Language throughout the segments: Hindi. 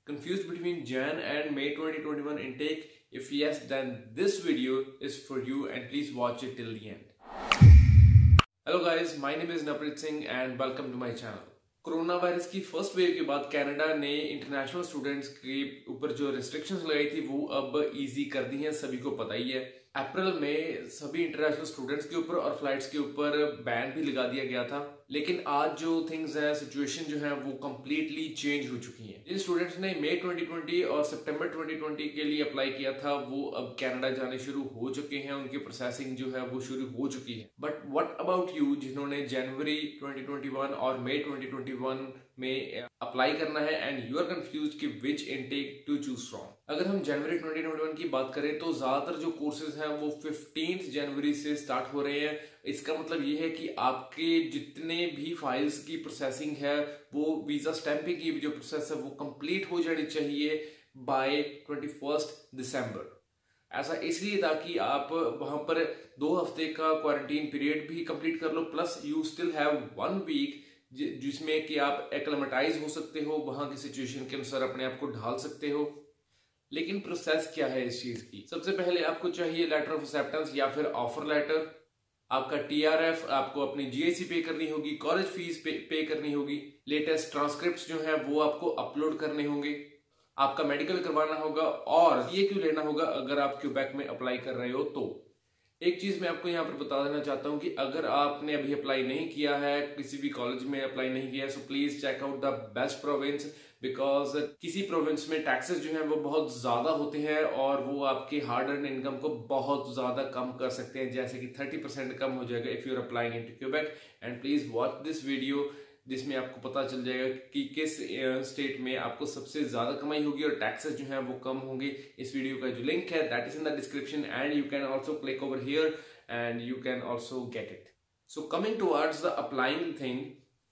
Confused between Jan and May 2021 intake? If yes, then this video is for you and please watch it till the end. Hello guys, my name is Naprit Singh and welcome to my channel. Corona virus की फर्स्ट वेव के बाद कनाडा ने इंटरनेशनल स्टूडेंट्स के ऊपर जो रिस्ट्रिक्शंस लगाई थी वो अब इजी कर दी हैं, सभी को पता ही है। अप्रैल में सभी इंटरनेशनल स्टूडेंट्स के ऊपर और फ्लाइट्स के ऊपर बैन भी लगा दिया गया था, लेकिन आज जो थिंग्स हैं, सिचुएशन जो है वो कम्प्लीटली चेंज हो चुकी है। जिन स्टूडेंट्स ने मई 2020 और सितंबर 2020 के लिए अप्लाई किया था वो अब कनाडा जाने शुरू हो चुके हैं, उनकी प्रोसेसिंग जो है वो शुरू हो चुकी है। बट व्हाट अबाउट यू जिन्होंने जनवरी 2021 और मई 2021 में अप्लाई करना है एंड यू आर कंफ्यूज कि विच इनटेक टू चूज फ्रॉम। अगर हम जनवरी 2021 की बात करें तो ज्यादातर जो कोर्सेज हैं वो 15 जनवरी से स्टार्ट हो रहे हैं। इसका मतलब ये है कि आपके जितने भी फाइल्स की प्रोसेसिंग है वो वीजा स्टैंपिंग की जो प्रोसेस है वो कंप्लीट हो जानी चाहिए बाय 21 दिसंबर। ऐसा इसलिए ताकि आप वहां पर 2 हफ्ते का क्वारंटीन पीरियड भी कंप्लीट कर लो, plus you still have 1 week जिसमें कि आप एक्लेमेटाइज हो सकते हो, वहां की सिचुएशन के अनुसार अपने आप को ढाल सकते हो। लेकिन प्रोसेस क्या है इस चीज की? सबसे पहले आपको चाहिए लेटर ऑफ एक्सेप्टेंस या फिर ऑफर लेटर, आपका TRF, आपको अपनी GIC पे करनी होगी, कॉलेज फीस पे करनी होगी, लेटेस्ट ट्रांसक्रिप्ट्स जो है वो आपको अपलोड करने होंगे, आपका मेडिकल करवाना होगा और ये क्यों लेना होगा अगर आप क्यूबेक में अप्लाई कर रहे हो। तो एक चीज मैं आपको यहाँ पर बता देना चाहता हूँ कि अगर आपने अभी अप्लाई नहीं किया है, किसी भी कॉलेज में अप्लाई नहीं किया है, so please check out the best province, because किसी प्रोविंस में टैक्सेस जो हैं वो बहुत ज्यादा होते हैं और वो आपके हार्ड अर्न इनकम को बहुत ज्यादा कम कर सकते हैं, जैसे कि 30% कम हो जाएगा if you are applying into Quebec. And please watch this video जिसमें आपको पता चल जाएगा कि किस स्टेट में आपको सबसे ज्यादा कमाई होगी और टैक्सेस जो हैं वो कम होंगे। इस वीडियो का जो लिंक है that is in the description and you can also click over here and you can also get it. So coming towards the applying thing,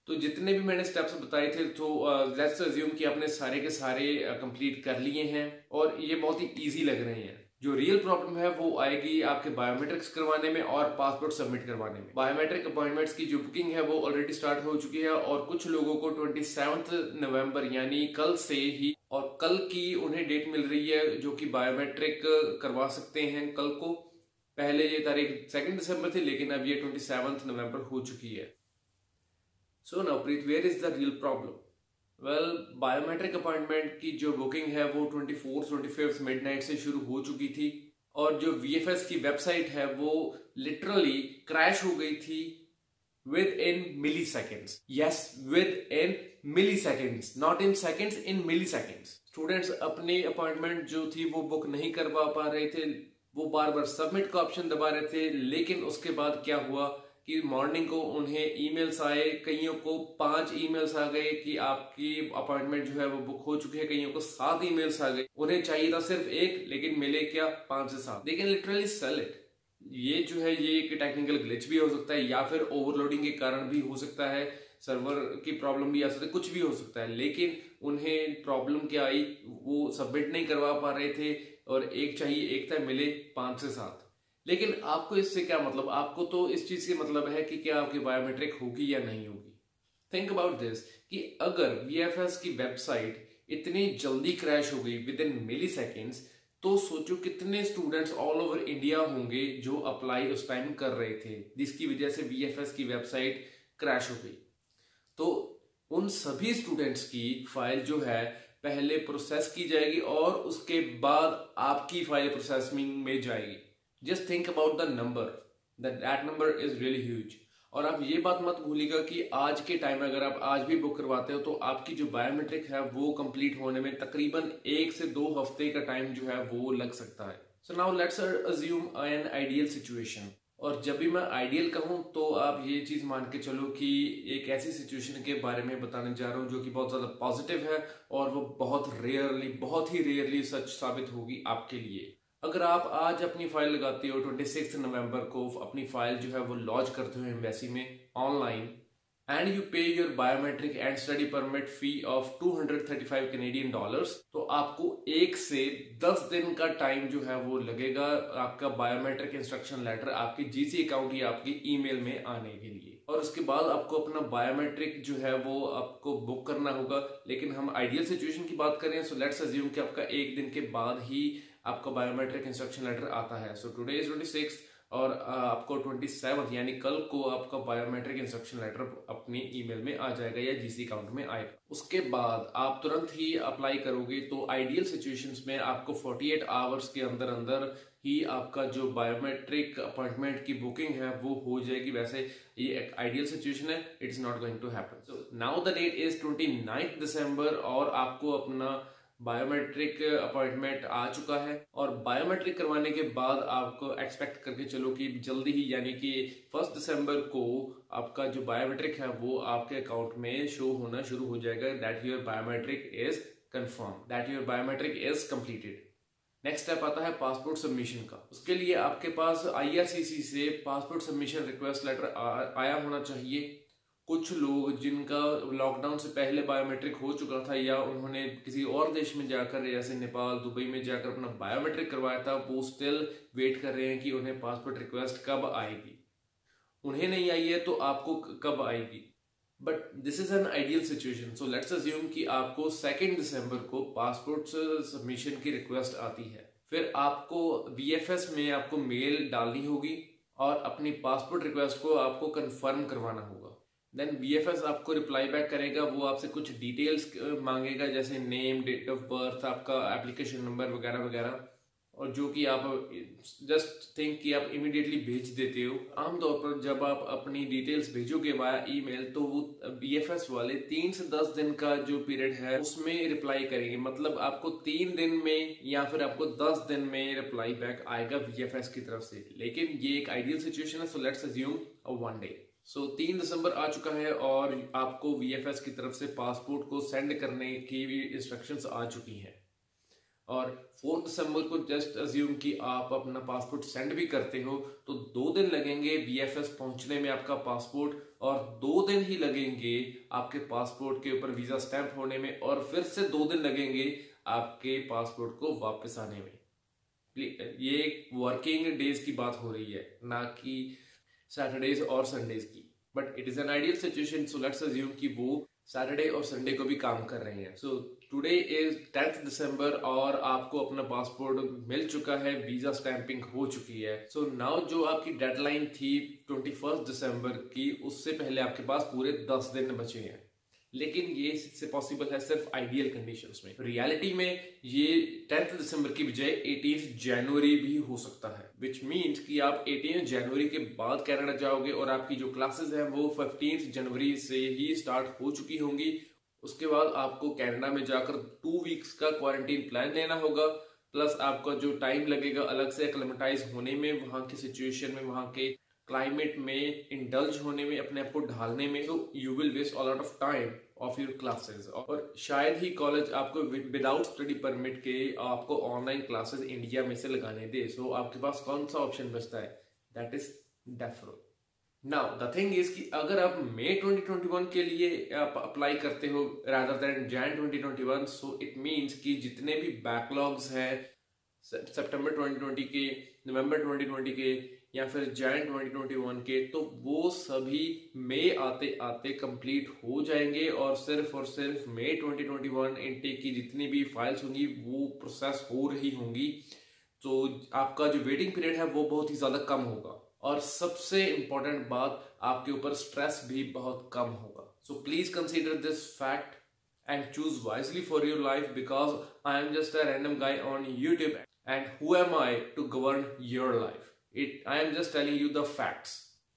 तो जितने भी मैंने स्टेप्स बताए थे तो लेट्स अज्यूम कि आपने सारे के सारे कंप्लीट कर लिए हैं और ये बहुत ही ईजी लग रहे हैं। जो रियल प्रॉब्लम है वो आएगी आपके बायोमेट्रिक्स करवाने में और पासपोर्ट सबमिट करवाने में। बायोमेट्रिक अपॉइंटमेंट्स की जो बुकिंग है वो ऑलरेडी स्टार्ट हो चुकी है और कुछ लोगों को 27 नवंबर यानी कल से ही, और कल की उन्हें डेट मिल रही है जो कि बायोमेट्रिक करवा सकते हैं कल को। पहले ये तारीख 2 दिसंबर थी लेकिन अब ये 27 नवंबर हो चुकी है। So now Preet, where is the real problem? Well, biometric appointment की जो बुकिंग है वो 25 मिडनाइट से शुरू हो चुकी थी और जो VFS की वेबसाइट है वो लिटरली क्रैश हो गई थी within milliseconds. Yes, within milliseconds, not in seconds, in milliseconds. Students अपनी अपॉइंटमेंट जो थी वो बुक नहीं करवा पा रहे थे, वो बार बार सबमिट का ऑप्शन दबा रहे थे, लेकिन उसके बाद क्या हुआ कि मॉर्निंग को उन्हें ईमेल्स आए, कईयों को 5 ईमेल्स आ गए कि आपकी अपॉइंटमेंट जो है वो बुक हो चुकी है, कईयों को 7 ईमेल्स आ गए। उन्हें चाहिए था सिर्फ 1 लेकिन मिले क्या 5 से 7। They can literally sell it. ये जो है ये एक टेक्निकल ग्लिच भी हो सकता है या फिर ओवरलोडिंग के कारण भी हो सकता है, सर्वर की प्रॉब्लम भी आ सकती है, कुछ भी हो सकता है। लेकिन उन्हें प्रॉब्लम क्या आई, वो सबमिट नहीं करवा पा रहे थे और 1 चाहिए, 1 था, मिले 5 से 7। लेकिन आपको इससे क्या मतलब? आपको तो इस चीज से मतलब है कि क्या आपकी बायोमेट्रिक होगी या नहीं होगी। थिंक अबाउट दिस कि अगर VFS की वेबसाइट इतनी जल्दी क्रैश हो गई विद इन मिली सेकेंड्स, तो सोचो कितने स्टूडेंट्स ऑल ओवर इंडिया होंगे जो अप्लाई उस टाइम कर रहे थे जिसकी वजह से VFS की वेबसाइट क्रैश हो गई। तो उन सभी स्टूडेंट्स की फाइल जो है पहले प्रोसेस की जाएगी और उसके बाद आपकी फाइल प्रोसेसिंग में जाएगी। Just think about the number, that number is really huge। और आप ये बात मत भूलिएगा कि आज के टाइम में अगर आप आज भी बुक करवाते हो तो आपकी जो बायोमेट्रिक है वो कंप्लीट होने में तकरीबन 1 से 2 हफ्ते का टाइम जो है वो लग सकता है। So now let's assume an ideal situation. और जब भी मैं आइडियल कहूँ तो आप ये चीज मान के चलो कि एक ऐसी सिचुएशन के बारे में बताने जा रहा हूँ जो कि बहुत ज्यादा पॉजिटिव है और वो बहुत ही रेयरली सच साबित होगी आपके लिए। अगर आप आज अपनी फाइल लगाते हो 26 नवंबर को, अपनी फाइल जो है वो लॉन्च करते हो एम्बेसी में ऑनलाइन, एंड यू पे your biometric and study permit fee of $235 Canadian, तो आपको 1 से 10 दिन का टाइम जो है वो लगेगा आपका बायोमेट्रिक इंस्ट्रक्शन लेटर आपके GC अकाउंट या आपकी ईमेल में आने के लिए। और उसके बाद आपको अपना बायोमेट्रिक जो है वो आपको बुक करना होगा। लेकिन हम आइडियल सिचुएशन की बात करें, सो लेट्स अज्यूम कि आपका एक दिन के बाद ही आपका बायोमेट्रिक इंस्ट्रक्शन लेटर आता है। सो टुडे इज 26 और आपको 27 यानी कल को आपका बायोमेट्रिक इंस्ट्रक्शन लेटर अपनी ईमेल में आ जाएगा या जीसी अकाउंट में आएगा। उसके बाद आप तुरंत ही अप्लाई करोगे तो आइडियल सिचुएशंस में आपको 48 आवर्स के अंदर अंदर ही आपका जो बायोमेट्रिक अपॉइंटमेंट की बुकिंग है वो हो जाएगी। वैसे ये एक आइडियल सिचुएशन है, it is not going to happen. So now the date is 29 दिसंबर और आपको अपना बायोमेट्रिक अपॉइंटमेंट आ चुका है। और बायोमेट्रिक करवाने के बाद आपको एक्सपेक्ट करके चलो कि जल्दी ही यानी कि 1 दिसंबर को आपका जो बायोमेट्रिक है वो आपके अकाउंट में शो होना शुरू हो जाएगा, that your biometric is confirm, that your biometric is completed. Next step आता है पासपोर्ट सबमिशन का। उसके लिए आपके पास IRCC से पासपोर्ट सबमिशन रिक्वेस्ट लेटर आया होना चाहिए। कुछ लोग जिनका लॉकडाउन से पहले बायोमेट्रिक हो चुका था या उन्होंने किसी और देश में जाकर जैसे नेपाल, दुबई में जाकर अपना बायोमेट्रिक करवाया था, वो स्टिल वेट कर रहे हैं कि उन्हें पासपोर्ट रिक्वेस्ट कब आएगी। उन्हें नहीं आई है तो आपको कब आएगी। But this is an ideal situation. So let's assume कि आपको 2 दिसंबर को पासपोर्ट सबमिशन की रिक्वेस्ट आती है। फिर आपको VFS में आपको मेल डालनी होगी और अपनी पासपोर्ट रिक्वेस्ट को आपको कंफर्म करवाना होगा। देन VFS आपको रिप्लाई बैक करेगा, वो आपसे कुछ डिटेल्स मांगेगा जैसे नेम, डेट ऑफ बर्थ, आपका एप्लीकेशन नंबर वगैरह वगैरह, और जो कि आप जस्ट थिंक कि आप इमीडिएटली भेज देते हो। आमतौर पर जब आप अपनी डिटेल्स भेजोगे वाया ईमेल तो वो VFS वाले 3 से 10 दिन का जो पीरियड है उसमें रिप्लाई करेंगे। मतलब आपको 3 दिन में या फिर आपको 10 दिन में रिप्लाई बैक आएगा VFS की तरफ से। लेकिन ये एक आइडियल सिचुएशन है, सो लेट्स अज्यूम 1 डे। सो 3 दिसंबर आ चुका है और आपको VFS की तरफ से पासपोर्ट को सेंड करने की भी इंस्ट्रक्शंस आ चुकी हैं। और 4 दिसंबर को जस्ट अज्यूम कि आप अपना पासपोर्ट सेंड भी करते हो तो 2 दिन लगेंगे VFS पहुंचने में आपका पासपोर्ट, और 2 दिन ही लगेंगे आपके पासपोर्ट के ऊपर वीजा स्टैंप होने में, और फिर से 2 दिन लगेंगे आपके पासपोर्ट को वापस आने में। ये वर्किंग डेज की बात हो रही है, ना कि सैटरडेज और संडेज की। But it is an ideal situation, so let's assume कि वो सैटरडे और संडे को भी काम कर रहे हैं। सो टुडे इज 10 दिसंबर और आपको अपना पासपोर्ट मिल चुका है, वीजा स्टैंपिंग हो चुकी है। सो नाउ जो आपकी डेडलाइन थी 21 दिसंबर की, उससे पहले आपके पास पूरे 10 दिन बचे हैं। लेकिन ये इससे पॉसिबल है सिर्फ आइडियल कंडीशंस में। रियलिटी में ये 10 दिसंबर की बजाय 18 जनवरी भी हो सकता है, विच मीन्स कि आप 18 जनवरी के बाद कनाडा जाओगे और आपकी जो क्लासेस हैं वो 15 जनवरी से ही स्टार्ट हो चुकी होंगी। उसके बाद आपको कनाडा में जाकर 2 वीक्स का क्वारंटीन प्लान लेना होगा, प्लस आपका जो टाइम लगेगा अलग से एक्लेमेटाइज होने में, वहाँ की सिचुएशन में, वहाँ के क्लाइमेट में इंडल्ज होने में, अपने आप को ढालने में। तो you will waste a lot of time of your classes, और शायद ही कॉलेज आपको विदाउट स्टडी परमिट के आपको ऑनलाइन क्लासेस इंडिया में से लगाने दे। सो आपके पास कौन सा ऑप्शन बचता है? दैट इज डेफरो। नाउ द थिंग इज कि अगर आप मई 2021 के लिए आप अप्लाई करते हो rather than Jain 2021, so it means कि जितने भी बैकलॉग्स हैं सितंबर 2020 के, नवंबर 2020 के या फिर जैन 2021 के, तो वो सभी मई आते आते कंप्लीट हो जाएंगे और सिर्फ मई 2021 इनटेक की जितनी भी फाइल्स होंगी वो प्रोसेस हो रही होंगी। तो आपका जो वेटिंग पीरियड है वो बहुत ही ज्यादा कम होगा, और सबसे इंपॉर्टेंट बात, आपके ऊपर स्ट्रेस भी बहुत कम होगा। So please consider this fact and choose wisely for your life, because I am just a random guy on YouTube, and who am I to govern your life? I am just telling you the facts.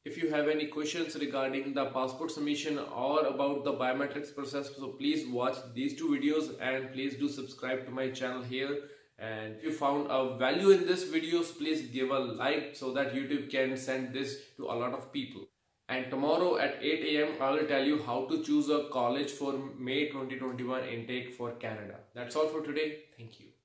If you have any questions regarding the passport submission or about the biometrics process, so please watch these 2 videos and please do subscribe to my channel here. And if you found a value in this videos, please give a like so that YouTube can send this to a lot of people. And tomorrow at 8 AM, I will tell you how to choose a college for May 2021 intake for Canada. That's all for today. Thank you.